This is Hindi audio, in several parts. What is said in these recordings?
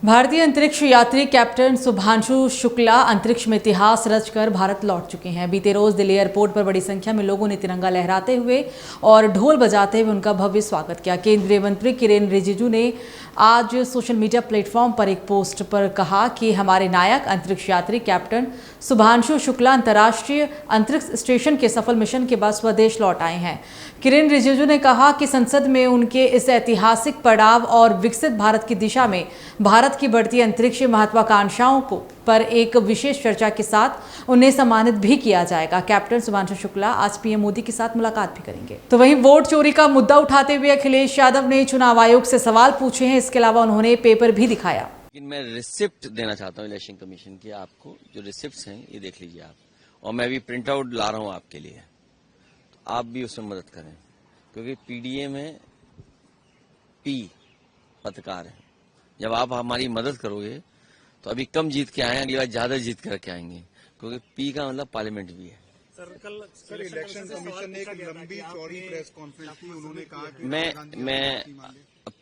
भारतीय अंतरिक्ष यात्री कैप्टन शुभांशु शुक्ला अंतरिक्ष में इतिहास रचकर भारत लौट चुके हैं। बीते रोज दिल्ली एयरपोर्ट पर बड़ी संख्या में लोगों ने तिरंगा लहराते हुए और ढोल बजाते हुए उनका भव्य स्वागत किया। केंद्रीय मंत्री किरेन रिजिजू ने आज सोशल मीडिया प्लेटफॉर्म पर एक पोस्ट पर कहा कि हमारे नायक अंतरिक्ष यात्री कैप्टन शुभांशु शुक्ला अंतर्राष्ट्रीय अंतरिक्ष स्टेशन के सफल मिशन के बाद स्वदेश लौट आए हैं। किरेन रिजिजू ने कहा कि संसद में उनके इस ऐतिहासिक पड़ाव और विकसित भारत की दिशा में भारत की बढ़ती अंतरिक्ष महत्वाकांक्षाओं को पर एक विशेष चर्चा के साथ उन्हें सम्मानित भी किया जाएगा। कैप्टन शुभांशु शुक्ला आज पीएम मोदी के साथ मुलाकात भी करेंगे। तो वहीं वोट चोरी का मुद्दा उठाते हुए अखिलेश यादव ने चुनाव आयोग से सवाल पूछे हैं। इसके अलावा उन्होंने पेपर भी दिखाया। लेकिन मैं रिसिप्ट देना चाहता हूँ इलेक्शन कमीशन की। आपको जो रिसिप्ट्स हैं ये देख लीजिए आप, और मैं भी प्रिंट आउट ला रहा हूँ आपके लिए, तो आप भी उसमें मदद करें, क्योंकि पीडीए में पी पत्रकार है। जब आप हमारी मदद करोगे तो अभी कम जीत के आए, अगली बार ज्यादा जीत करके आएंगे, क्योंकि पी का मतलब पार्लियामेंट भी है। सर इलेक्शन कमीशन ने एक लंबी चौड़ी प्रेस कॉन्फ्रेंस की, उन्होंने कहा कि मैं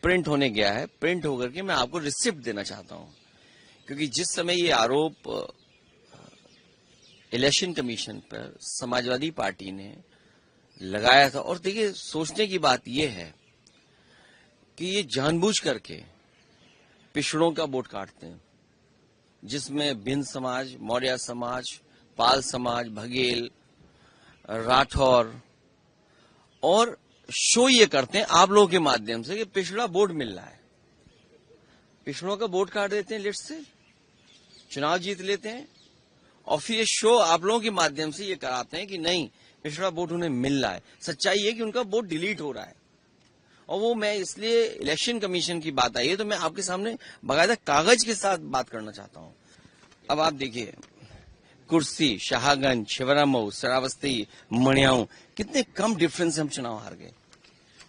प्रिंट होने गया है, प्रिंट होकर के मैं आपको रिसिप्ट देना चाहता हूं, क्योंकि जिस समय ये आरोप इलेक्शन कमीशन पर समाजवादी पार्टी ने लगाया था, और देखिए सोचने की बात यह है कि ये जानबूझ करके पिछड़ों का वोट काटते हैं, जिसमें भिन्न समाज, मौर्य समाज, पाल समाज, बघेल, राठौर, और शो ये करते हैं आप लोगों के माध्यम से कि पिछड़ा वोट मिल रहा है। पिछड़ों का वोट काट देते हैं लिस्ट से, चुनाव जीत लेते हैं, और फिर ये शो आप लोगों के माध्यम से ये कराते हैं कि नहीं पिछड़ा वोट उन्हें मिल रहा है। सच्चाई है कि उनका वोट डिलीट हो रहा है। और वो मैं इसलिए इलेक्शन कमीशन की बात आई है तो मैं आपके सामने बाकायदा कागज के साथ बात करना चाहता हूं। अब आप देखिए, कुर्सी, शाहगंज, शिवरामऊ, श्रावस्ती, मणियाऊ, कितने कम डिफरेंस से हम चुनाव हार गए।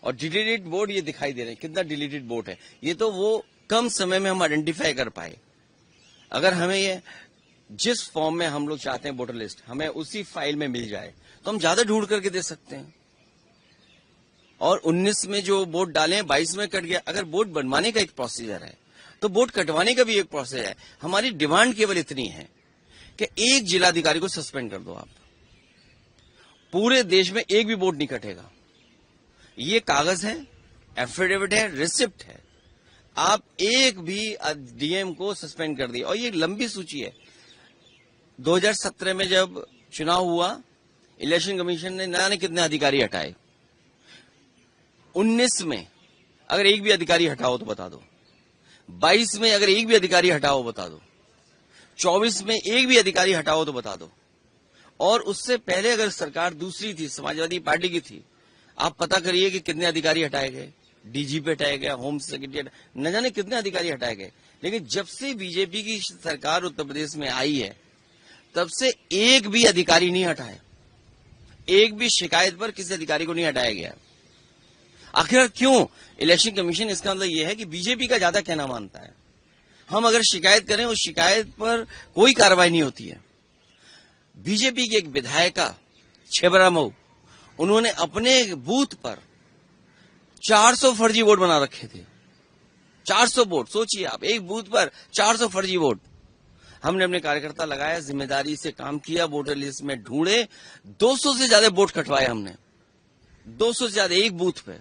और डिलीटेड वोट ये दिखाई दे रहे हैं, कितना डिलीटेड वोट है। ये तो वो कम समय में हम आइडेंटिफाई कर पाए। अगर हमें ये जिस फॉर्म में हम लोग चाहते हैं वोटर लिस्ट, हमें उसी फाइल में मिल जाए तो हम ज्यादा ढूंढ करके दे सकते हैं। और 19 में जो वोट डाले हैं 22 में कट गया। अगर वोट बनवाने का एक प्रोसीजर है तो वोट कटवाने का भी एक प्रोसेस है। हमारी डिमांड केवल इतनी है कि एक जिलाधिकारी को सस्पेंड कर दो आप, पूरे देश में एक भी वोट नहीं कटेगा। ये कागज है, एफिडेविट है, रिसिप्ट है। आप एक भी डीएम को सस्पेंड कर दिए। और ये लंबी सूची है। 2017 में जब चुनाव हुआ, इलेक्शन कमीशन ने न जाने कितने अधिकारी हटाए। 19 में अगर एक भी अधिकारी हटाओ तो बता दो, 22 में अगर एक भी अधिकारी हटाओ बता दो, 24 में एक भी अधिकारी हटाओ तो बता दो। और उससे पहले अगर सरकार दूसरी थी, समाजवादी पार्टी की थी, आप पता करिए कि कितने अधिकारी हटाए गए। डीजीपी हटाया गया, होम सेक्रेटरी, न जाने कितने अधिकारी हटाए गए। लेकिन जब से बीजेपी की सरकार उत्तर प्रदेश में आई है तब से एक भी अधिकारी नहीं हटाए, एक भी शिकायत पर किसी अधिकारी को नहीं हटाया गया। आखिर क्यों? इलेक्शन कमीशन इसका मतलब यह है कि बीजेपी का ज्यादा कहना मानता है। हम अगर शिकायत करें उस शिकायत पर कोई कार्रवाई नहीं होती है। बीजेपी की एक विधायिका छिबरामऊ, उन्होंने अपने बूथ पर 400 फर्जी वोट बना रखे थे। 400 वोट, सोचिए आप, एक बूथ पर 400 फर्जी वोट। हमने अपने कार्यकर्ता लगाया, जिम्मेदारी से काम किया, वोटर लिस्ट में ढूंढे, 200 से ज्यादा वोट कटवाए हमने, 200 से ज्यादा एक बूथ पे।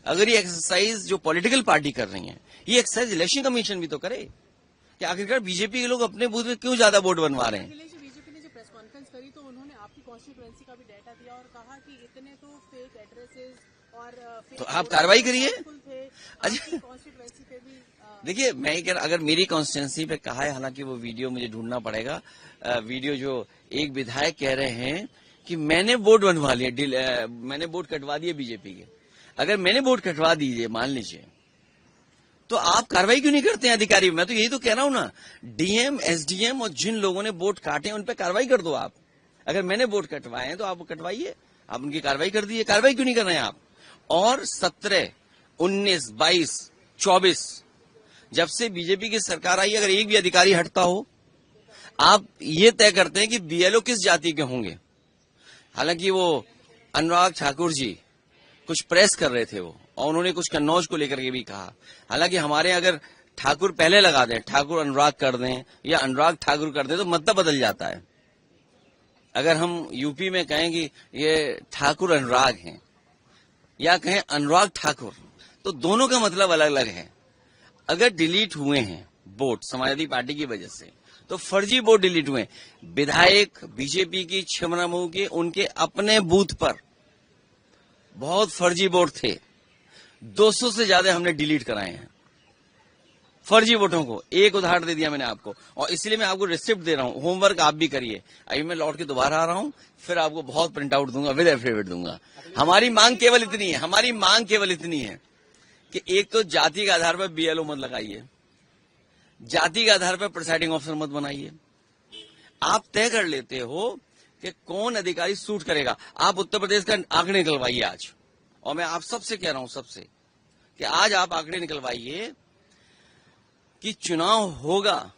अगर ये एक्सरसाइज जो पॉलिटिकल पार्टी कर रही है, ये एक्सरसाइज इलेक्शन कमीशन भी तो करे कि आखिरकार बीजेपी के लोग अपने बूथ में क्यों ज्यादा वोट बनवा रहे हैं। बीजेपी ने जो प्रेस कॉन्फ्रेंस करी तो उन्होंने आपकी कॉन्स्टिट्यूएंसी का भी डाटा दिया और कहा कि इतने तो फेक एड्रेसेस और तो आप कार्रवाई करिए। अच्छा, कॉन्स्टिट्यूएंसी पे भी देखिए, मैं कह रहा, अगर मेरी कॉन्स्टिट्यूंसी पे कहा है, हालांकि वो वीडियो मुझे ढूंढना पड़ेगा, वीडियो जो एक विधायक कह रहे हैं कि मैंने वोट बनवा लिया, मैंने वोट कटवा दिए बीजेपी के। अगर मैंने वोट कटवा दीजिए, मान लीजिए, तो आप कार्रवाई क्यों नहीं करते हैं अधिकारी? मैं तो यही तो कह रहा हूं ना, डीएम, एसडीएम और जिन लोगों ने वोट काटे उन पर कार्रवाई कर दो आप। अगर मैंने वोट कटवाए हैं तो आप कटवाइए, आप उनकी कार्रवाई कर दीजिए। कार्रवाई क्यों नहीं कर रहे हैं आप? और 17, 19, 22, 24 जब से बीजेपी की सरकार आई, अगर एक भी अधिकारी हटता हो, आप ये तय करते हैं कि बीएलओ किस जाति के होंगे। हालांकि वो अनुराग ठाकुर जी कुछ प्रेस कर रहे थे वो, और उन्होंने कुछ कन्नौज को लेकर के भी कहा। हालांकि हमारे अगर ठाकुर पहले लगा दें, ठाकुर अनुराग कर दें या अनुराग ठाकुर कर दें तो मतलब बदल जाता है। अगर हम यूपी में कहें कि ये ठाकुर अनुराग हैं या कहें अनुराग ठाकुर, तो दोनों का मतलब अलग अलग है। अगर डिलीट हुए हैं वोट समाजवादी पार्टी की वजह से, तो फर्जी वोट डिलीट हुए। विधायक बीजेपी की छिबरामऊ के उनके अपने बूथ पर बहुत फर्जी वोट थे, 200 से ज्यादा हमने डिलीट कराए हैं फर्जी वोटों को। एक उदाहरण दे दिया मैंने आपको, और इसलिए मैं आपको रिसिप्ट दे रहा हूं, होमवर्क आप भी करिए। अभी मैं लौट के दोबारा आ रहा हूं, फिर आपको बहुत प्रिंट आउट दूंगा, विद एफिडेविट दूंगा। हमारी मांग केवल इतनी है कि एक तो जाति के आधार पर बीएलओ मत लगाइए, जाति के आधार पर प्रिसाइडिंग ऑफिसर मत बनाइए। आप तय कर लेते हो कि कौन अधिकारी सूट करेगा। आप उत्तर प्रदेश का आंकड़े निकलवाइए आज, और मैं आप सबसे कह रहा हूं कि आज आप आंकड़े निकलवाइए कि चुनाव होगा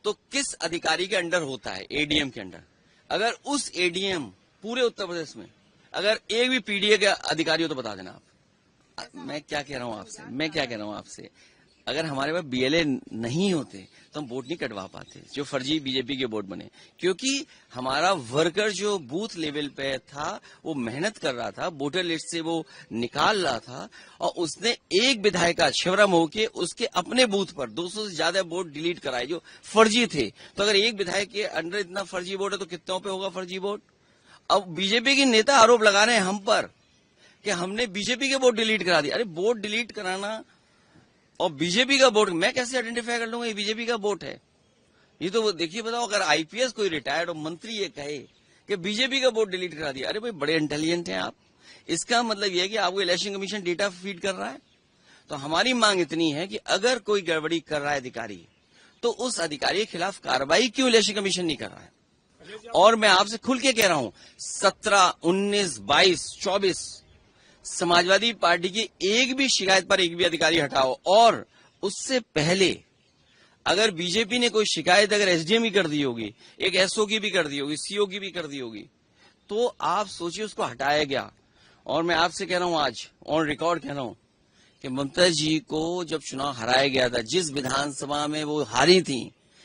तो किस अधिकारी के अंडर होता है, एडीएम के अंडर। अगर उस एडीएम पूरे उत्तर प्रदेश में अगर एक भी पीडीए का अधिकारी हो तो बता देना आप। मैं क्या कह रहा हूं आपसे, अगर हमारे पास बीएलए नहीं होते तो हम वोट नहीं कटवा पाते, जो फर्जी बीजेपी के वोट बने। क्योंकि हमारा वर्कर जो बूथ लेवल पे था वो मेहनत कर रहा था, वोटर लिस्ट से वो निकाल रहा था, और उसने एक विधायक छिबरामऊ के उसके अपने बूथ पर 200 से ज्यादा वोट डिलीट कराए जो फर्जी थे। तो अगर एक विधायक के अंडर इतना फर्जी वोट है तो कितनों पे होगा फर्जी वोट। अब बीजेपी के नेता आरोप लगा रहे हैं हम पर कि हमने बीजेपी के वोट डिलीट करा दिए। अरे वोट डिलीट कराना और बीजेपी का वोट मैं कैसे आइडेंटिफाई कर लूंगा ये बीजेपी का वोट है? ये तो देखिए, बताओ, अगर आईपीएस कोई रिटायर्ड और मंत्री ये कहे कि बीजेपी का वोट डिलीट करा दिया, अरे भाई बड़े इंटेलिजेंट हैं आप। इसका मतलब यह है कि आपको इलेक्शन कमीशन डेटा फीड कर रहा है। तो हमारी मांग इतनी है कि अगर कोई गड़बड़ी कर रहा है अधिकारी, तो उस अधिकारी के खिलाफ कार्रवाई क्यों इलेक्शन कमीशन नहीं कर रहा है। और मैं आपसे खुल के कह रहा हूं, 17, 19, 22, 24 समाजवादी पार्टी की एक भी शिकायत पर एक भी अधिकारी हटाओ। और उससे पहले अगर बीजेपी ने कोई शिकायत अगर एसडीएम की कर दी होगी, एक एसओ की भी कर दी होगी, सीओ की भी कर दी होगी, तो आप सोचिए उसको हटाया गया। और मैं आपसे कह रहा हूं, आज ऑन रिकॉर्ड कह रहा हूं कि ममता जी को जब चुनाव हराया गया था, जिस विधानसभा में वो हारी थी,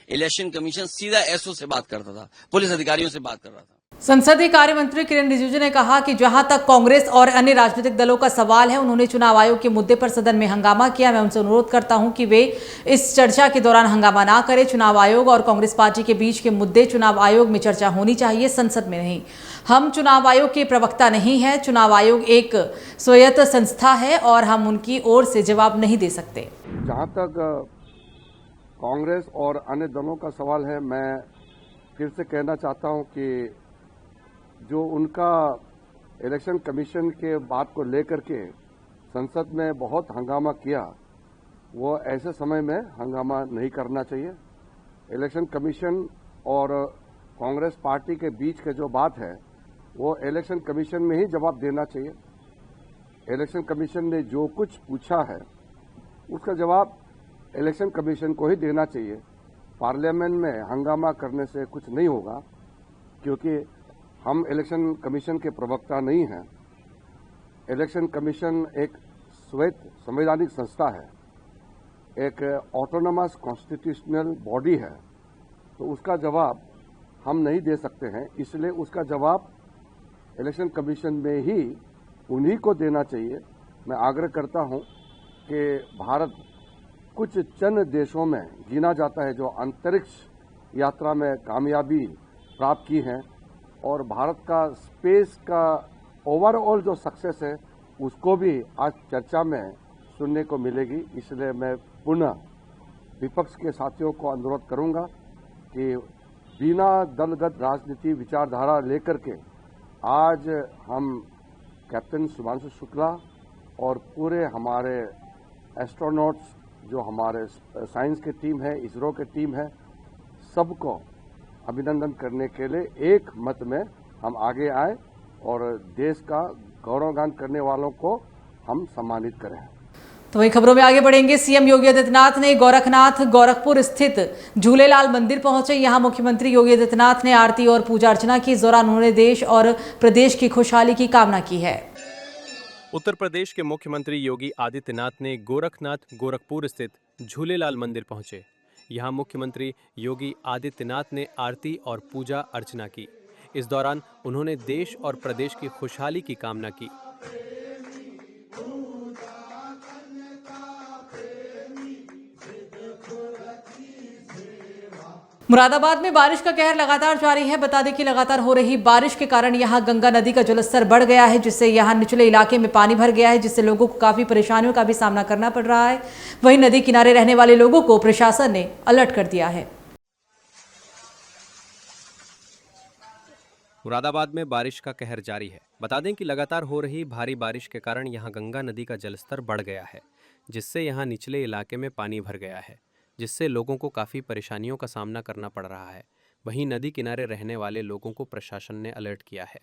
इलेक्शन कमीशन सीधा एसओ से बात करता था, पुलिस अधिकारियों से बात कर रहा था। संसदीय कार्य मंत्री किरेन रिजिजू ने कहा कि जहां तक कांग्रेस और अन्य राजनीतिक दलों का सवाल है, उन्होंने चुनाव आयोग के मुद्दे पर सदन में हंगामा किया। मैं उनसे अनुरोध करता हूं कि वे इस चर्चा के दौरान हंगामा ना करें। चुनाव आयोग और कांग्रेस पार्टी के बीच के मुद्दे चुनाव आयोग में चर्चा होनी चाहिए, संसद में नहीं। हम चुनाव आयोग के प्रवक्ता नहीं है। चुनाव आयोग एक स्वायत्त संस्था है और हम उनकी ओर से जवाब नहीं दे सकते। जहां तक कांग्रेस और अन्य दलों का सवाल है, मैं फिर से कहना चाहता हूं कि जो उनका इलेक्शन कमीशन के बात को लेकर के संसद में बहुत हंगामा किया, वो ऐसे समय में हंगामा नहीं करना चाहिए। इलेक्शन कमीशन और कांग्रेस पार्टी के बीच के जो बात है वो इलेक्शन कमीशन में ही जवाब देना चाहिए। इलेक्शन कमीशन ने जो कुछ पूछा है उसका जवाब इलेक्शन कमीशन को ही देना चाहिए। पार्लियामेंट में हंगामा करने से कुछ नहीं होगा, क्योंकि हम इलेक्शन कमीशन के प्रवक्ता नहीं हैं। इलेक्शन कमीशन एक स्वायत्त संवैधानिक संस्था है, एक ऑटोनोमस कॉन्स्टिट्यूशनल बॉडी है, तो उसका जवाब हम नहीं दे सकते हैं। इसलिए उसका जवाब इलेक्शन कमीशन में ही उन्हीं को देना चाहिए। मैं आग्रह करता हूं कि भारत कुछ चंद देशों में गिना जाता है जो अंतरिक्ष यात्रा में कामयाबी प्राप्त की है, और भारत का स्पेस का ओवरऑल जो सक्सेस है उसको भी आज चर्चा में सुनने को मिलेगी। इसलिए मैं पुनः विपक्ष के साथियों को अनुरोध करूंगा कि बिना दलगत राजनीति विचारधारा लेकर के आज हम कैप्टन सुभांशु शुक्ला और पूरे हमारे एस्ट्रोनॉट्स जो हमारे साइंस की टीम है, इसरो की टीम है, सबको अभिनंदन करने के लिए एक मत में हम आगे आए और देश का गौरवगान करने वालों को हम सम्मानित करें। तो वही खबरों में आगे बढ़ेंगे। सीएम योगी आदित्यनाथ ने गोरखपुर स्थित झूलेलाल मंदिर पहुंचे। यहां मुख्यमंत्री योगी आदित्यनाथ ने आरती और पूजा अर्चना की। इस दौरान उन्होंने देश और प्रदेश की खुशहाली की कामना की है। उत्तर प्रदेश के मुख्यमंत्री योगी आदित्यनाथ ने गोरखनाथ गोरखपुर स्थित झूलेलाल मंदिर पहुंचे। यहां मुख्यमंत्री योगी आदित्यनाथ ने आरती और पूजा अर्चना की। इस दौरान उन्होंने देश और प्रदेश की खुशहाली की कामना की। मुरादाबाद में बारिश का कहर लगातार जारी है। बता दें कि लगातार हो रही बारिश के कारण यहां गंगा नदी का जलस्तर बढ़ गया है, जिससे यहां निचले इलाके में पानी भर गया है, जिससे लोगों को काफी परेशानियों का भी सामना करना पड़ रहा है। वहीं नदी किनारे रहने वाले लोगों को प्रशासन ने अलर्ट कर दिया है। मुरादाबाद में बारिश का कहर जारी है। बता दें कि लगातार हो रही भारी बारिश के कारण यहां गंगा नदी का जलस्तर बढ़ गया है, जिससे यहां निचले इलाके में पानी भर गया है, जिससे लोगों को काफ़ी परेशानियों का सामना करना पड़ रहा है। वहीं नदी किनारे रहने वाले लोगों को प्रशासन ने अलर्ट किया है।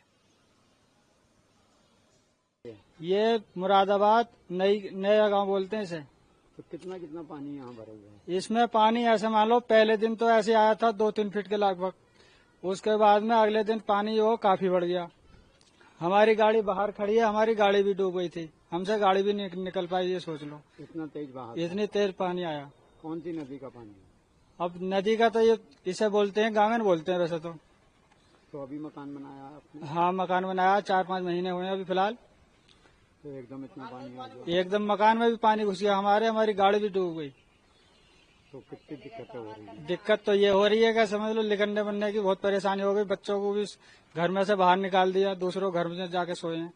ये मुरादाबाद नया गांव बोलते हैं इसे। तो कितना कितना पानी यहाँ भरा हुआ है? इसमें पानी ऐसे मान लो पहले दिन तो ऐसे आया था 2-3 फीट के लगभग। उसके बाद में अगले दिन पानी वो काफी बढ़ गया। हमारी गाड़ी बाहर खड़ी है, हमारी गाड़ी भी डूब गई थी। हमसे गाड़ी भी निकल पाई, ये सोच लो। इतना तेज बहाव? इतनी तेज पानी आया। कौन सी नदी का पानी? अब नदी का तो ये इसे बोलते हैं गांगन बोलते हैं वैसे तो। अभी मकान बनाया आपने? हाँ, मकान बनाया 4-5 महीने हुए हैं अभी फिलहाल। तो एकदम इतना पानी आ गया? एकदम मकान में भी पानी घुस गया हमारी गाड़ी भी डूब गई। तो कितनी दिक्कतें हो रही है? दिक्कत तो ये हो रही है कि समझ लो निकलने बनने की बहुत परेशानी हो गई। बच्चों को भी घर में से बाहर निकाल दिया, दूसरों घर में जाके सोए हैं।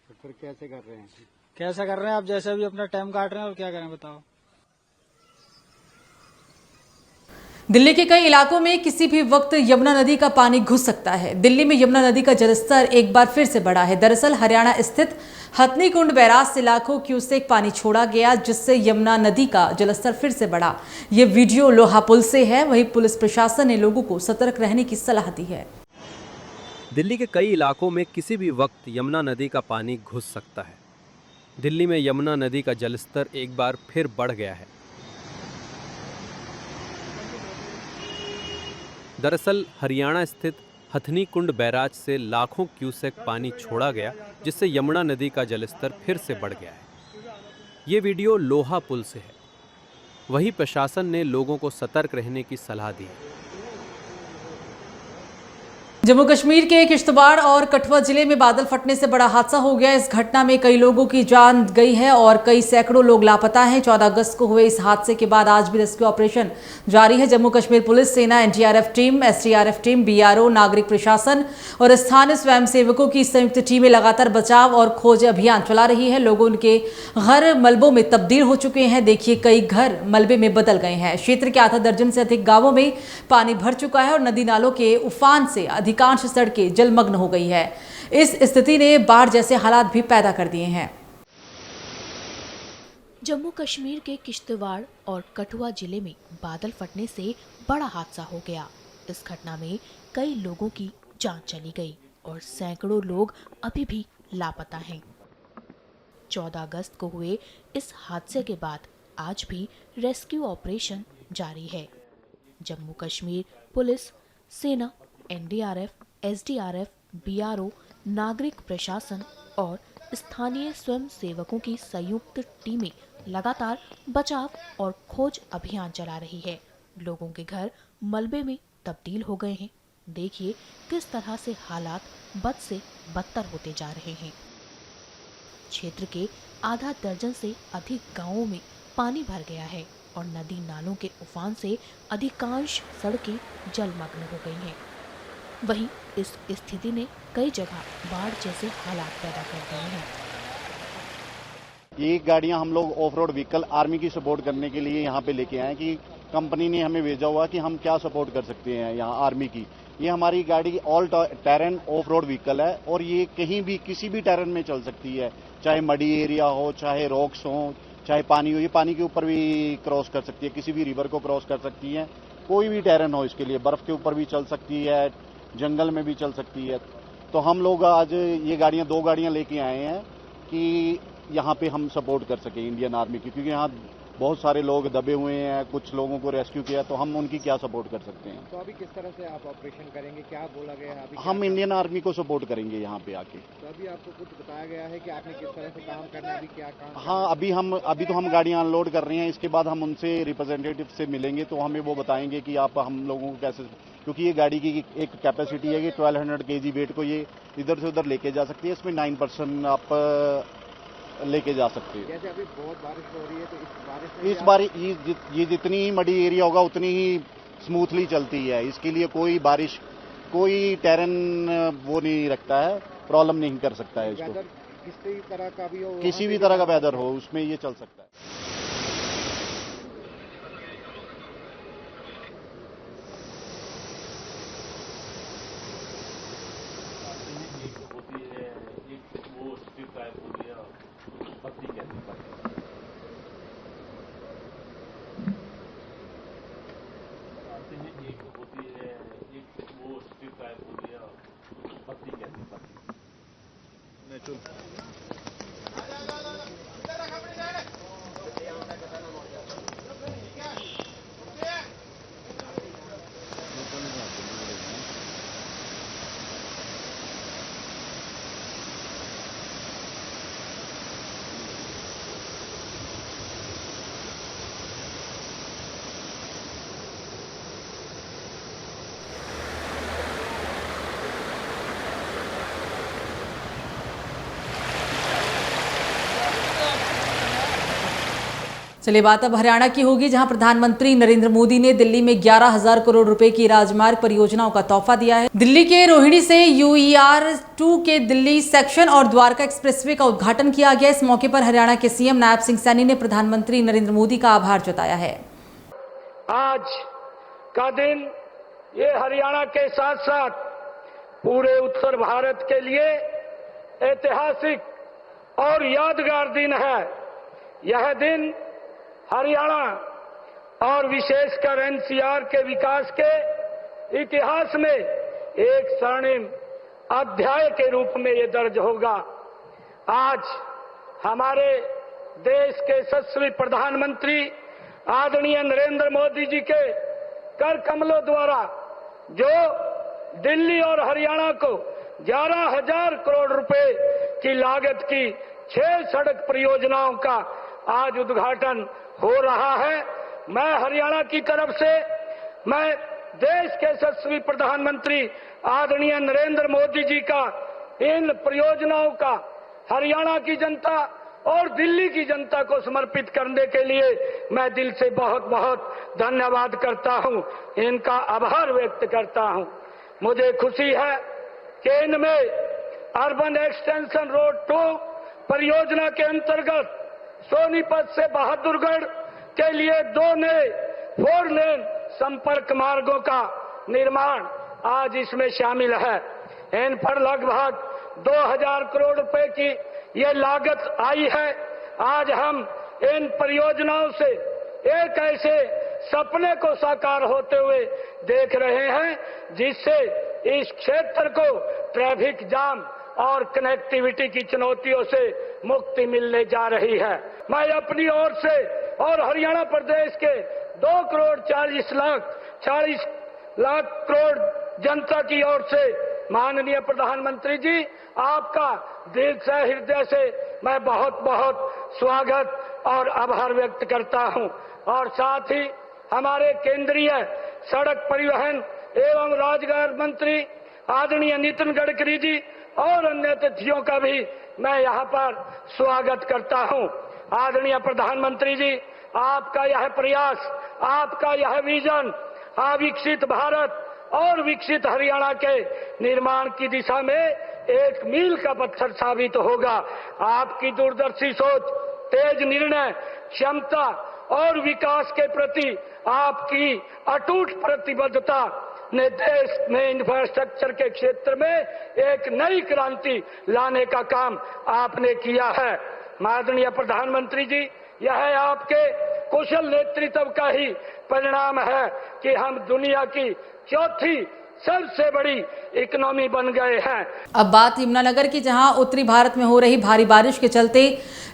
तो फिर कैसे कर रहे हैं? कैसा कर रहे हैं? आप जैसे भी अपना टाइम काट रहे हैं, और क्या करें बताओ। दिल्ली के कई इलाकों में किसी भी वक्त यमुना नदी का पानी घुस सकता है। दिल्ली में यमुना नदी का जलस्तर एक बार फिर से बढ़ा है। दरअसल हरियाणा स्थित हथनी कुंड बैराज से लाखों क्यूसेक पानी छोड़ा गया, जिससे यमुना नदी का जलस्तर फिर से बढ़ा। ये वीडियो लोहा पुल से है। वहीं पुलिस प्रशासन ने लोगों को सतर्क रहने की सलाह दी है। दिल्ली के कई इलाकों में किसी भी वक्त यमुना नदी का पानी घुस सकता है। दिल्ली में यमुना नदी का जलस्तर एक बार फिर बढ़ गया है। दरअसल हरियाणा स्थित हथनी कुंड बैराज से लाखों क्यूसेक पानी छोड़ा गया, जिससे यमुना नदी का जलस्तर फिर से बढ़ गया है। ये वीडियो लोहा पुल से है। वहीं प्रशासन ने लोगों को सतर्क रहने की सलाह दी है। जम्मू कश्मीर के किश्तवाड़ और कठुआ जिले में बादल फटने से बड़ा हादसा हो गया। इस घटना में कई लोगों की जान गई है और कई सैकड़ों लोग लापता हैं। 14 अगस्त को हुए इस हादसे के बाद आज भी रेस्क्यू ऑपरेशन जारी है। जम्मू कश्मीर पुलिस, सेना, NDRF team, SDRF team, BRO, नागरिक प्रशासन और स्थानीय स्वयंसेवकों की संयुक्त टीमें लगातार बचाव और खोज अभियान चला रही है। लोगों के घर मलबों में तब्दील हो चुके हैं। देखिए, कई घर मलबे में बदल गए हैं। क्षेत्र के आधा दर्जन से अधिक गांवों में पानी भर चुका है और नदी नालों के उफान से अधिकांश सड़कें जलमग्न हो गई है। इस स्थिति ने बाढ़ जैसे हालात भी पैदा कर दिए हैं। जम्मू कश्मीर के किश्तवाड़ और कठुआ जिले में बादल फटने से बड़ा हादसा हो गया। इस घटना में कई लोगों की जान चली गई और सैकड़ों लोग अभी भी लापता हैं। 14 अगस्त को हुए इस हादसे के बाद आज भी रेस्क्यू ऑपरेशन जारी है। जम्मू कश्मीर पुलिस, सेना, एनडीआरएफ, एसडीआरएफ, बीआरओ, नागरिक प्रशासन और स्थानीय स्वयंसेवकों की संयुक्त टीमें लगातार बचाव और खोज अभियान चला रही है। लोगों के घर मलबे में तब्दील हो गए हैं। देखिए किस तरह से हालात बद से बदतर होते जा रहे हैं। क्षेत्र के आधा दर्जन से अधिक गांवों में पानी भर गया है और नदी नालों के उफान से अधिकांश सड़कें जलमग्न हो गई हैं। वहीं इस स्थिति ने कई जगह बाढ़ जैसे हालात पैदा कर दिए हैं। ये गाड़ियां हम लोग ऑफ रोड व्हीकल आर्मी की सपोर्ट करने के लिए यहाँ पे लेके आए कि कंपनी ने हमें भेजा हुआ कि हम क्या सपोर्ट कर सकते हैं यहाँ आर्मी की। ये हमारी गाड़ी all terrain of road vehicle है और ये कहीं भी किसी भी टेरेन में चल सकती है, चाहे मडी एरिया हो, चाहे रॉक्स हो, चाहे पानी हो। ये पानी के ऊपर भी क्रॉस कर सकती है, किसी भी रिवर को क्रॉस कर सकती है। कोई भी टेरेन हो इसके लिए, बर्फ के ऊपर भी चल सकती है, जंगल में भी चल सकती है। तो हम लोग आज ये गाड़ियां 2 गाड़ियां लेके आए हैं कि यहाँ पे हम सपोर्ट कर सके इंडियन आर्मी की, क्योंकि यहाँ बहुत सारे लोग दबे हुए हैं, कुछ लोगों को रेस्क्यू किया, तो हम उनकी क्या सपोर्ट कर सकते हैं। तो अभी किस तरह से आप ऑपरेशन करेंगे, क्या बोला गया है अभी? हम इंडियन आर्मी को सपोर्ट करेंगे यहाँ पे आके। तो अभी आपको कुछ बताया गया है कि आपने किस तरह से काम करना है, अभी क्या काम? हाँ, अभी तो हम गाड़ियाँ अनलोड कर रहे हैं, इसके बाद हम उनसे रिप्रेजेंटेटिव से मिलेंगे तो हमें वो बताएंगे कि आप हम लोगों को कैसे, क्योंकि ये गाड़ी की एक कैपेसिटी है कि 1200 kg वेट को ये इधर से उधर लेके जा सकती है, इसमें 9 पर्सन आप लेके जा सकते हैं। जैसे अभी बहुत बारिश हो रही है, तो इस बार ये जितनी ही मडी एरिया होगा उतनी ही स्मूथली चलती है, इसके लिए कोई बारिश, कोई टेरन वो नहीं रखता है, प्रॉब्लम नहीं कर सकता है इसको। किसी तरह का भी हो, किसी भी तरह का वेदर हो, उसमें ये चल सकता है। चलिए बात अब हरियाणा की होगी, जहां प्रधानमंत्री नरेंद्र मोदी ने दिल्ली में 11,000 करोड़ रुपए की राजमार्ग परियोजनाओं का तोहफा दिया है। दिल्ली के रोहिणी से UER-2 के दिल्ली सेक्शन और द्वारका एक्सप्रेसवे का उद्घाटन किया गया। इस मौके पर हरियाणा के CM नायब सिंह सैनी ने प्रधानमंत्री नरेंद्र मोदी का आभार जताया है। आज का दिन ये हरियाणा के साथ साथ पूरे उत्तर भारत के लिए ऐतिहासिक और यादगार दिन है। यह दिन हरियाणा और विशेषकर NCR के विकास के इतिहास में एक स्वर्णिम अध्याय के रूप में ये दर्ज होगा। आज हमारे देश के यशस्वी प्रधानमंत्री आदरणीय नरेंद्र मोदी जी के कर कमलों द्वारा जो दिल्ली और हरियाणा को 11,000 करोड़ रुपए की लागत की 6 सड़क परियोजनाओं का आज उद्घाटन हो रहा है। मैं हरियाणा की तरफ से मैं देश के यशस्वी प्रधानमंत्री आदरणीय नरेंद्र मोदी जी का इन परियोजनाओं का हरियाणा की जनता और दिल्ली की जनता को समर्पित करने के लिए मैं दिल से बहुत बहुत धन्यवाद करता हूं, इनका आभार व्यक्त करता हूं। मुझे खुशी है कि इनमें अर्बन एक्सटेंशन रोड 2 परियोजना के अंतर्गत सोनीपत से बहादुरगढ़ के लिए 2 नए 4 लेन संपर्क मार्गों का निर्माण आज इसमें शामिल है। इन पर लगभग 2,000 करोड़ रुपए की ये लागत आई है। आज हम इन परियोजनाओं से एक ऐसे सपने को साकार होते हुए देख रहे हैं जिससे इस क्षेत्र को ट्रैफिक जाम और कनेक्टिविटी की चुनौतियों से मुक्ति मिलने जा रही है। मैं अपनी ओर से और हरियाणा प्रदेश के 2,40 लाख करोड़ जनता की ओर से माननीय प्रधानमंत्री जी आपका दिल से हृदय से मैं बहुत बहुत स्वागत और आभार व्यक्त करता हूं। और साथ ही हमारे केंद्रीय सड़क परिवहन एवं राजमार्ग मंत्री आदरणीय नितिन गडकरी जी और अन्य अतिथियों का भी मैं यहाँ पर स्वागत करता हूँ। आदरणीय प्रधानमंत्री जी, आपका यह प्रयास, आपका यह विजन विकसित भारत और विकसित हरियाणा के निर्माण की दिशा में एक मील का पत्थर साबित होगा। आपकी दूरदर्शी सोच, तेज निर्णय क्षमता और विकास के प्रति आपकी अटूट प्रतिबद्धता ने देश में इंफ्रास्ट्रक्चर के क्षेत्र में एक नई क्रांति लाने का काम आपने किया है। माननीय प्रधानमंत्री जी, यह आपके कुशल नेतृत्व का ही परिणाम है कि हम दुनिया की चौथी सबसे बड़ी इकोनॉमी बन गए हैं। अब बात यमुनानगर की, जहां उत्तरी भारत में हो रही भारी बारिश के चलते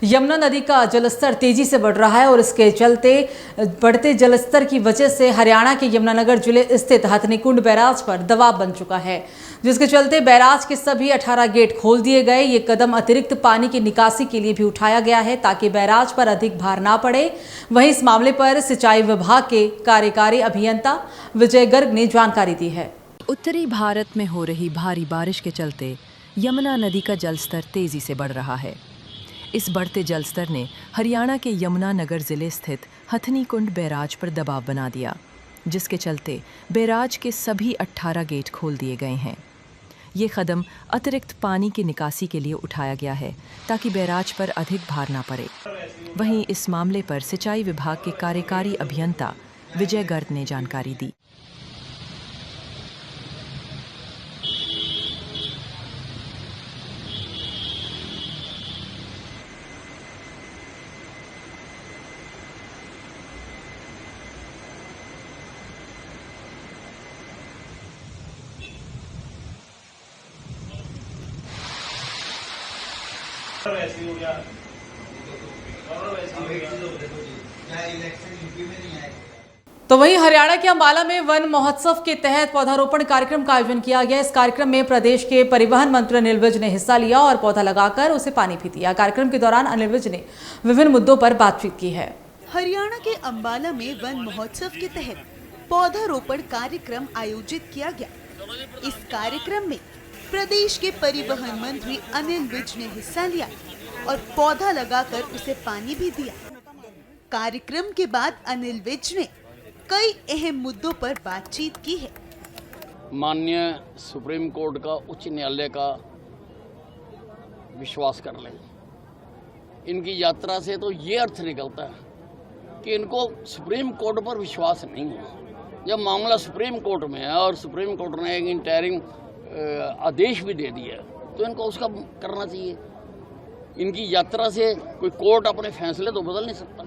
यमुना नदी का जलस्तर तेजी से बढ़ रहा है और इसके चलते बढ़ते जलस्तर की वजह से हरियाणा के यमुनानगर जिले स्थित हथनीकुंड बैराज पर दबाव बन चुका है, जिसके चलते बैराज के सभी 18 गेट खोल दिए गए। ये कदम अतिरिक्त पानी की निकासी के लिए भी उठाया गया है ताकि बैराज पर अधिक भार ना पड़े। वहीं इस मामले पर सिंचाई विभाग के कार्यकारी अभियंता विजय गर्ग ने जानकारी दी है। उत्तरी भारत में हो रही भारी बारिश के चलते यमुना नदी का जलस्तर तेजी से बढ़ रहा है। इस बढ़ते जलस्तर ने हरियाणा के यमुनानगर जिले स्थित हथनीकुंड बैराज पर दबाव बना दिया, जिसके चलते बैराज के सभी 18 गेट खोल दिए गए हैं। ये कदम अतिरिक्त पानी की निकासी के लिए उठाया गया है ताकि बैराज पर अधिक भार ना पड़े। वहीं इस मामले पर सिंचाई विभाग के कार्यकारी अभियंता विजय गर्ग ने जानकारी दी। तो वहीं हरियाणा के अंबाला में वन महोत्सव के तहत पौधारोपण कार्यक्रम का आयोजन किया गया। इस कार्यक्रम में प्रदेश के परिवहन मंत्री अनिल विज ने हिस्सा लिया और पौधा लगाकर उसे पानी भी दिया। कार्यक्रम के दौरान अनिल विज ने विभिन्न मुद्दों पर बातचीत की है। हरियाणा के अंबाला में वन महोत्सव के तहत पौधारोपण कार्यक्रम आयोजित किया गया। इस कार्यक्रम में प्रदेश के परिवहन मंत्री अनिल विज ने हिस्सा लिया और पौधा लगाकर उसे पानी भी दिया। कार्यक्रम के बाद अनिल विज ने कई अहम मुद्दों पर बातचीत की है। माननीय सुप्रीम कोर्ट का, उच्च न्यायालय का विश्वास कर लें। इनकी यात्रा से तो ये अर्थ निकलता है कि इनको सुप्रीम कोर्ट पर विश्वास नहीं है। जब मामला सुप्रीम कोर्ट में है और सुप्रीम कोर्ट ने एक इंटरिम आदेश भी दे दिया तो इनको उसका करना चाहिए। इनकी यात्रा से कोई कोर्ट अपने फैसले तो बदल नहीं सकता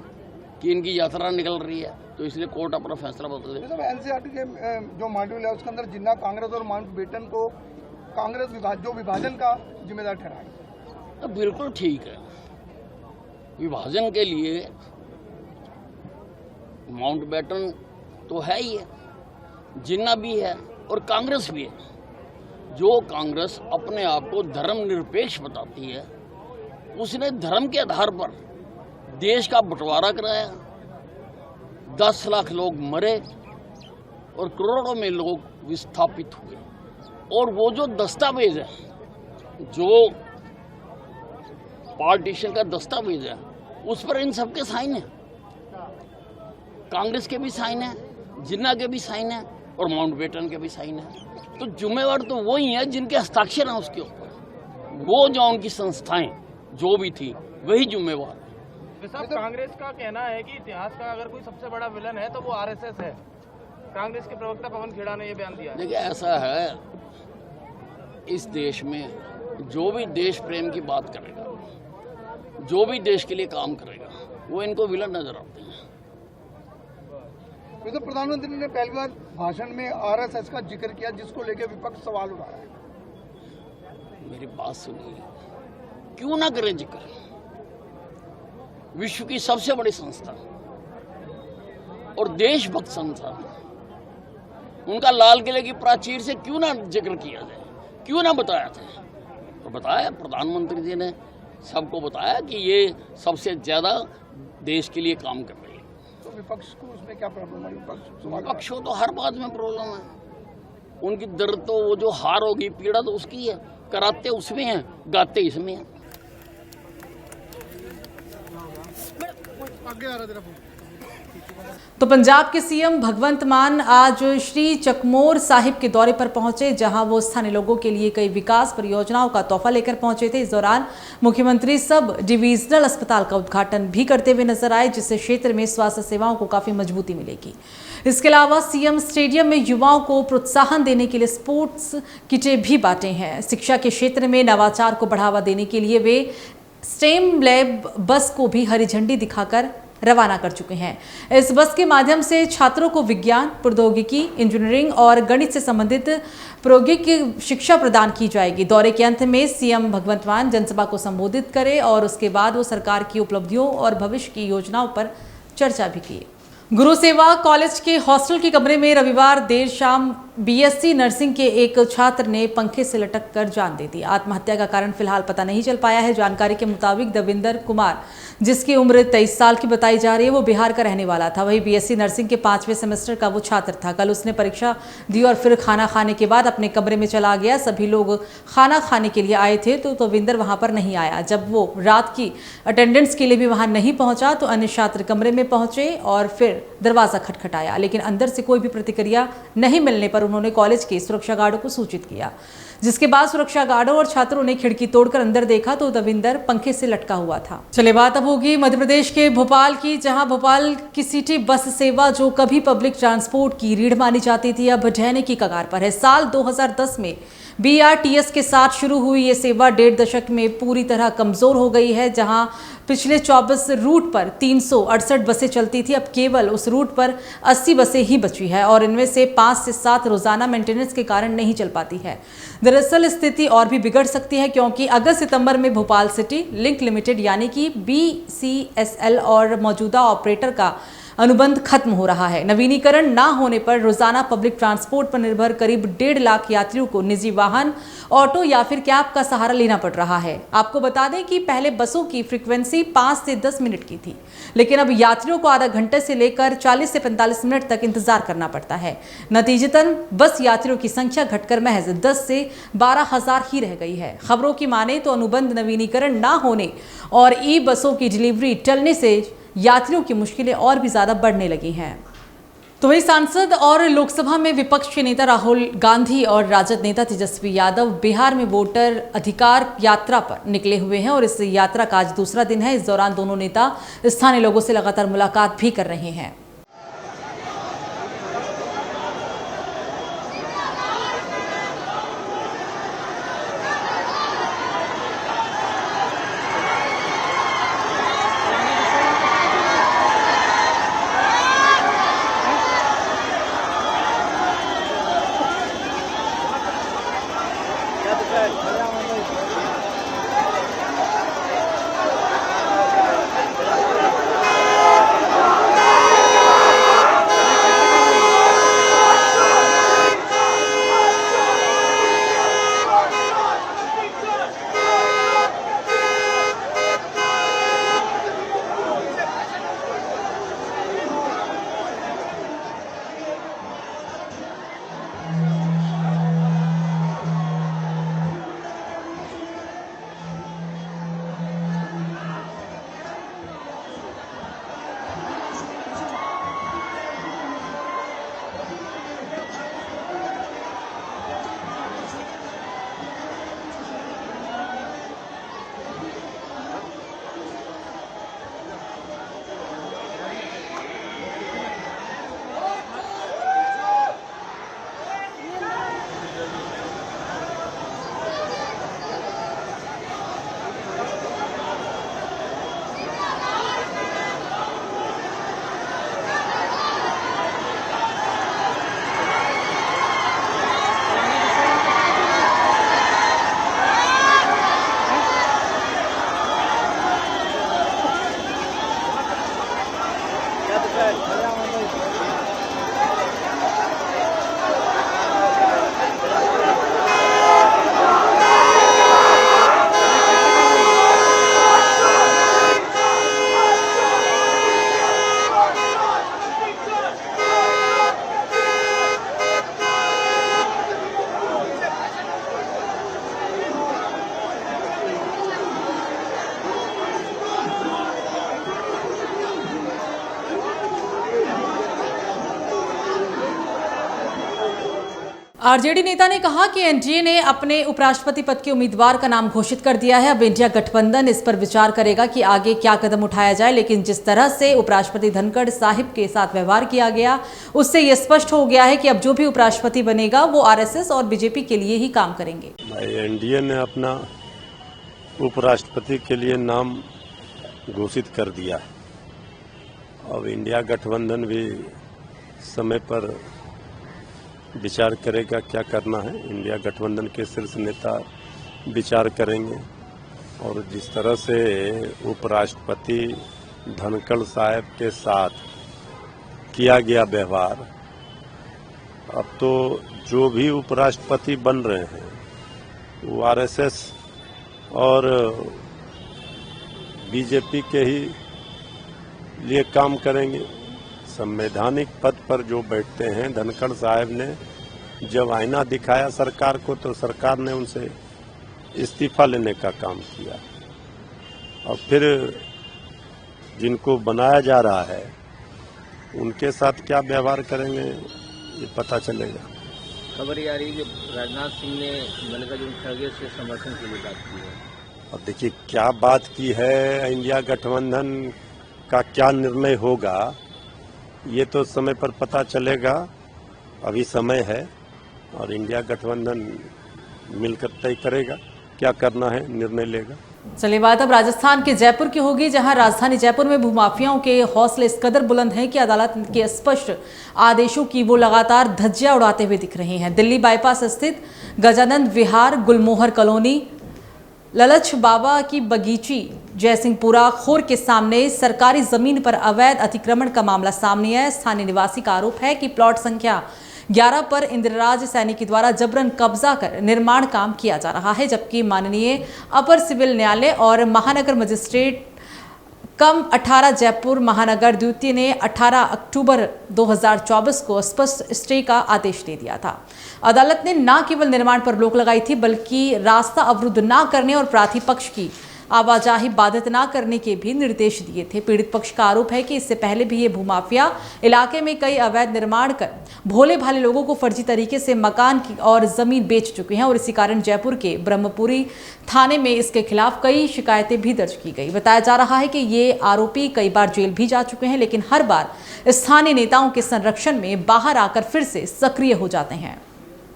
कि इनकी यात्रा निकल रही है तो इसलिए कोर्ट अपना फैसला बदल दे। एनसीईआरटी के जो मॉड्यूल है उसके अंदर जिन्ना कांग्रेस और माउंटबेटन को कांग्रेस विभाजन का जिम्मेदार ठहराया तो बिल्कुल ठीक है। विभाजन के लिए माउंटबेटन तो है ही है, जिन्ना भी है और कांग्रेस भी है। जो कांग्रेस अपने आप को धर्मनिरपेक्ष बताती है उसने धर्म के आधार पर देश का बंटवारा कराया। 10 लाख लोग मरे और करोड़ों में लोग विस्थापित हुए। और वो जो दस्तावेज है, जो पार्टीशन का दस्तावेज है, उस पर इन सबके साइन है। कांग्रेस के भी साइन है, जिन्ना के भी साइन है और माउंटबेटन के भी साइन है। तो जिम्मेवार तो वही है जिनके हस्ताक्षर हैं उसके ऊपर। वो जो उनकी संस्थाएं जो भी थी वही जिम्मेवार। कांग्रेस का कहना है कि इतिहास का अगर कोई सबसे बड़ा विलन है तो वो आरएसएस है। कांग्रेस के प्रवक्ता पवन खेड़ा ने ये बयान दिया। देखिए, ऐसा है, इस देश में जो भी देश प्रेम की बात करेगा, जो भी देश के लिए काम करेगा, वो इनको विलन नजर आते हैं। तो प्रधानमंत्री ने पहली बार भाषण में आरएसएस का जिक्र किया, जिसको लेकर विपक्ष सवाल उठाया है। मेरी बात सुनिए, क्यों ना करें जिक्र। विश्व की सबसे बड़ी संस्था और देशभक्त संस्था, उनका लाल किले की प्राचीर से क्यों ना जिक्र किया जाए, क्यों ना बताया जाए। तो बताया, प्रधानमंत्री जी ने सबको बताया कि ये सबसे ज्यादा देश के लिए काम कर रही है। तो विपक्ष को उसमें क्या प्रॉब्लम है? विपक्ष को तो हर बात में प्रॉब्लम है। उनकी दर्द तो वो जो हार होगी, पीड़ा तो उसकी है। कराते उसमें है, गाते इसमें है। तो पंजाब के सीएम भगवंत मान आज श्री चकमोर साहिब के दौरे पर पहुंचे, जहां वो स्थानीय लोगों के लिए कई विकास परियोजनाओं का तोहफा लेकर पहुंचे थे। इस दौरान मुख्यमंत्री सब डिविजनल अस्पताल का उद्घाटन भी करते हुए नजर आए, जिससे क्षेत्र में स्वास्थ्य सेवाओं को काफी मजबूती मिलेगी। इसके अलावा सीएम स्टेडियम में युवाओं को प्रोत्साहन देने के लिए स्पोर्ट्स किटें भी बांटे हैं। शिक्षा के क्षेत्र में नवाचार को बढ़ावा देने के लिए वे स्टेम लैब बस को भी हरी झंडी दिखाकर रवाना कर चुके हैं। इस बस के माध्यम से छात्रों को विज्ञान, प्रौद्योगिकी, इंजीनियरिंग और गणित से संबंधित प्रौद्योगिकी शिक्षा प्रदान की जाएगी। दौरे के अंत में सीएम भगवंत मान जनसभा को संबोधित करे और उसके बाद वो सरकार की उपलब्धियों और भविष्य की योजनाओं पर चर्चा भी की। गुरु सेवा कॉलेज के हॉस्टल के कमरे में रविवार देर शाम बीएससी नर्सिंग के एक छात्र ने पंखे से लटक कर जान दे दी। आत्महत्या का कारण फिलहाल पता नहीं चल पाया है। जानकारी के मुताबिक देविंदर कुमार, जिसकी उम्र 23 साल की बताई जा रही है, वो बिहार का रहने वाला था। वही बीएससी नर्सिंग के 5वें सेमेस्टर का वो छात्र था। कल उसने परीक्षा दी और फिर खाना खाने के बाद अपने कमरे में चला गया। सभी लोग खाना खाने के लिए आए थे तो देविंदर वहां पर नहीं आया। जब वो रात की अटेंडेंस के लिए भी वहां नहीं पहुंचा तो अन्य छात्र कमरे में पहुंचे और फिर दरवाजा खटखटाया, लेकिन अंदर से कोई भी प्रतिक्रिया नहीं मिलने पर उन्होंने कॉलेज के सुरक्षा गार्डों को सूचित किया, जिसके बाद सुरक्षा गार्डों और छात्रों ने खिड़की तोड़कर अंदर देखा तो देविंदर पंखे से लटका हुआ था। चले बात अब होगी मध्य प्रदेश के भोपाल की, जहां भोपाल की सिटी बस सेवा जो कभी पब्लिक ट्रांसपोर्ट की रीढ़ मानी जाती थी, अब ढहने की कगार पर है। साल 2010 में बीआरटीएस के साथ शुरू हुई ये सेवा 1.5 दशक में पूरी तरह कमजोर हो गई है। जहां पिछले 24 रूट पर 368 बसें चलती थी, अब केवल उस रूट पर 80 बसें ही बची है और इनमें से 5 से 7 रोजाना मेंटेनेंस के कारण नहीं चल पाती है। दरअसल स्थिति और भी बिगड़ सकती है क्योंकि अगस्त सितंबर में भोपाल सिटी लिंक लिमिटेड यानी कि BCSL और मौजूदा ऑपरेटर का अनुबंध खत्म हो रहा है। नवीनीकरण ना होने पर रोजाना पब्लिक ट्रांसपोर्ट पर निर्भर करीब 1.5 लाख यात्रियों को निजी वाहन, ऑटो या फिर कैब का सहारा लेना पड़ रहा है। आपको बता दें कि पहले बसों की फ्रीक्वेंसी 5 से 10 मिनट की थी, लेकिन अब यात्रियों को आधा घंटे से लेकर 40 से 45 मिनट तक इंतजार करना पड़ता है। नतीजतन बस यात्रियों की संख्या घटकर महज 10 से 12,000 ही रह गई है। खबरों की माने तो अनुबंध नवीनीकरण ना होने और ई बसों की डिलीवरी टलने से यात्रियों की मुश्किलें और भी ज्यादा बढ़ने लगी हैं। तो वही सांसद और लोकसभा में विपक्ष के नेता राहुल गांधी और राजद नेता तेजस्वी यादव बिहार में वोटर अधिकार यात्रा पर निकले हुए हैं और इस यात्रा का आज दूसरा दिन है। इस दौरान दोनों नेता स्थानीय लोगों से लगातार मुलाकात भी कर रहे हैं। आरजेडी नेता ने कहा कि एनडीए ने अपने उपराष्ट्रपति पद के उम्मीदवार का नाम घोषित कर दिया है। अब इंडिया गठबंधन इस पर विचार करेगा कि आगे क्या कदम उठाया जाए, लेकिन जिस तरह से उपराष्ट्रपति धनखड़ साहिब के साथ व्यवहार किया गया उससे यह स्पष्ट हो गया है कि अब जो भी उपराष्ट्रपति बनेगा वो आरएसएस और बीजेपी के लिए ही काम करेंगे। एनडीए ने अपना उपराष्ट्रपति के लिए नाम घोषित कर दिया है अब इंडिया गठबंधन भी समय पर विचार करेगा क्या करना है। इंडिया गठबंधन के शीर्ष नेता विचार करेंगे और जिस तरह से उपराष्ट्रपति धनखड़ साहब के साथ किया गया व्यवहार, अब तो जो भी उपराष्ट्रपति बन रहे हैं वो आरएसएस और बीजेपी के ही लिए काम करेंगे। संवैधानिक पद पर जो बैठते हैं, धनखड़ साहब ने जब आईना दिखाया सरकार को तो सरकार ने उनसे इस्तीफा लेने का काम किया और फिर जिनको बनाया जा रहा है उनके साथ क्या व्यवहार करेंगे ये पता चलेगा। खबर ये आ रही है कि राजनाथ सिंह ने मल्लिकार्जुन खड़गे से समर्थन के लिए बात की है। अब देखिए क्या बात की है, इंडिया गठबंधन का क्या निर्णय होगा ये तो समय पर पता चलेगा। अभी समय है और इंडिया गठबंधन मिलकर तय करेगा क्या करना है, निर्णय लेगा। चलिए बात अब राजस्थान के जयपुर की होगी, जहां राजधानी जयपुर में भूमाफियाओं के हौसले इस कदर बुलंद हैं कि अदालत के स्पष्ट आदेशों की वो लगातार धज्जियां उड़ाते हुए दिख रहे हैं। दिल्ली बाईपास स्थित गजानंद विहार, गुलमोहर कॉलोनी, ललच बाबा की बगीची, जयसिंहपुरा खोर के सामने सरकारी जमीन पर अवैध अतिक्रमण का मामला सामने है। स्थानीय निवासी का आरोप है कि प्लॉट संख्या 11 पर इंदिराराज सैनी के द्वारा जबरन कब्जा कर निर्माण काम किया जा रहा है, जबकि माननीय अपर सिविल न्यायालय और महानगर मजिस्ट्रेट कम 18 जयपुर महानगर द्वितीय ने 18 अक्टूबर 2024 को स्पष्ट स्टे का आदेश दे दिया था। अदालत ने न केवल निर्माण पर रोक लगाई थी बल्कि रास्ता अवरुद्ध न करने और प्रार्थी की आवाजाही बाधित न करने के भी निर्देश दिए थे। पीड़ित पक्ष का आरोप है कि इससे पहले भी ये भूमाफिया इलाके में कई अवैध निर्माण कर भोले भाले लोगों को फर्जी तरीके से मकान की और जमीन बेच चुके हैं और इसी कारण जयपुर के ब्रह्मपुरी थाने में इसके खिलाफ कई शिकायतें भी दर्ज की गई। बताया जा रहा है कि ये आरोपी कई बार जेल भी जा चुके हैं, लेकिन हर बार स्थानीय नेताओं के संरक्षण में बाहर आकर फिर से सक्रिय हो जाते हैं।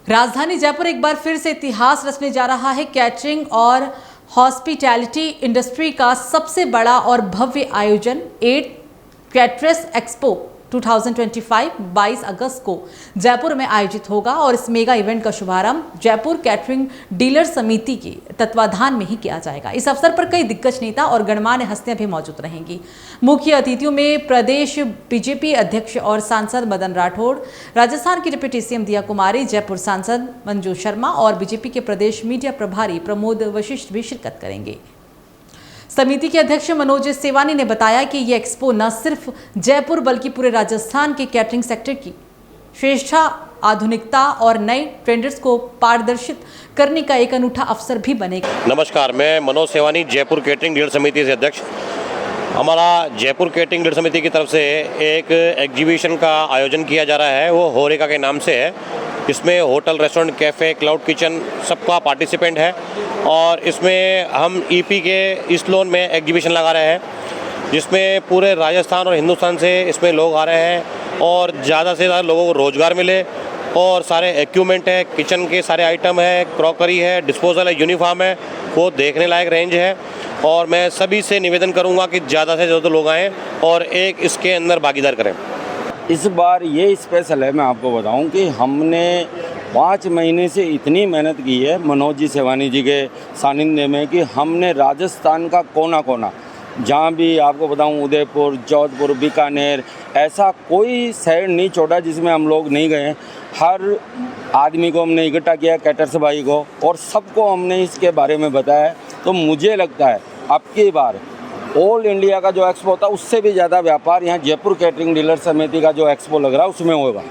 राजधानी जयपुर एक बार फिर से इतिहास रचने जा रहा है। कैटरिंग और हॉस्पिटैलिटी इंडस्ट्री का सबसे बड़ा और भव्य आयोजन 8 कैटरस एक्सपो 2025 22 अगस्त को जयपुर में आयोजित होगा और इस मेगा इवेंट का शुभारंभ जयपुर कैटरिंग डीलर समिति के तत्वाधान में ही किया जाएगा। इस अवसर पर कई दिग्गज नेता और गणमान्य हस्तियां भी मौजूद रहेंगी। मुख्य अतिथियों में प्रदेश बीजेपी अध्यक्ष और सांसद मदन राठौड़, राजस्थान की डिप्टी सीएम दिया कुमारी, जयपुर सांसद मंजू शर्मा और बीजेपी के प्रदेश मीडिया प्रभारी प्रमोद वशिष्ठ भी शिरकत करेंगे। समिति के अध्यक्ष मनोज सेवानी ने बताया कि ये एक्सपो न सिर्फ जयपुर बल्कि पूरे राजस्थान के कैटरिंग सेक्टर की श्रेष्ठता, आधुनिकता और नए ट्रेंड्स को पारदर्शित करने का एक अनूठा अवसर भी बनेगा। नमस्कार, मैं मनोज सेवानी, जयपुर कैटरिंग डीलर समिति से अध्यक्ष। हमारा जयपुर कैटरिंग डीलर समिति की तरफ से एक एग्जीबिशन का आयोजन किया जा रहा है, वो होरेका के नाम से है। इसमें hotel, restaurant, cafe, cloud kitchen सबका पार्टिसिपेंट है और इसमें हम ईपी के इस लोन में एग्जीबिशन लगा रहे हैं, जिसमें पूरे राजस्थान और हिंदुस्तान से इसमें लोग आ रहे हैं और ज़्यादा से ज़्यादा लोगों को रोज़गार मिले। और सारे इक्विपमेंट है, किचन के सारे आइटम है, क्रॉकरी है, डिस्पोजल है, यूनिफॉर्म है, वो देखने लायक रेंज है। और मैं सभी से निवेदन करूँगा कि ज़्यादा से ज़्यादा लोग आएँ और एक इसके अंदर भागीदार करें। इस बार ये स्पेशल है, मैं आपको बताऊं कि हमने 5 महीने से इतनी मेहनत की है मनोज जी सेवानी जी के सानिध्य में कि हमने राजस्थान का कोना कोना, जहाँ भी आपको बताऊं उदयपुर, जोधपुर, बीकानेर, ऐसा कोई शहर नहीं छोड़ा जिसमें हम लोग नहीं गए। हर आदमी को हमने इकट्ठा किया, कैटर्स भाई को, और सबको हमने इसके बारे में बताया। तो मुझे लगता है अब की बार ऑल इंडिया का जो एक्सपो होता है उससे भी ज़्यादा व्यापार यहाँ जयपुर कैटरिंग डीलर समिति का जो एक्सपो लग रहा है उसमें होगा।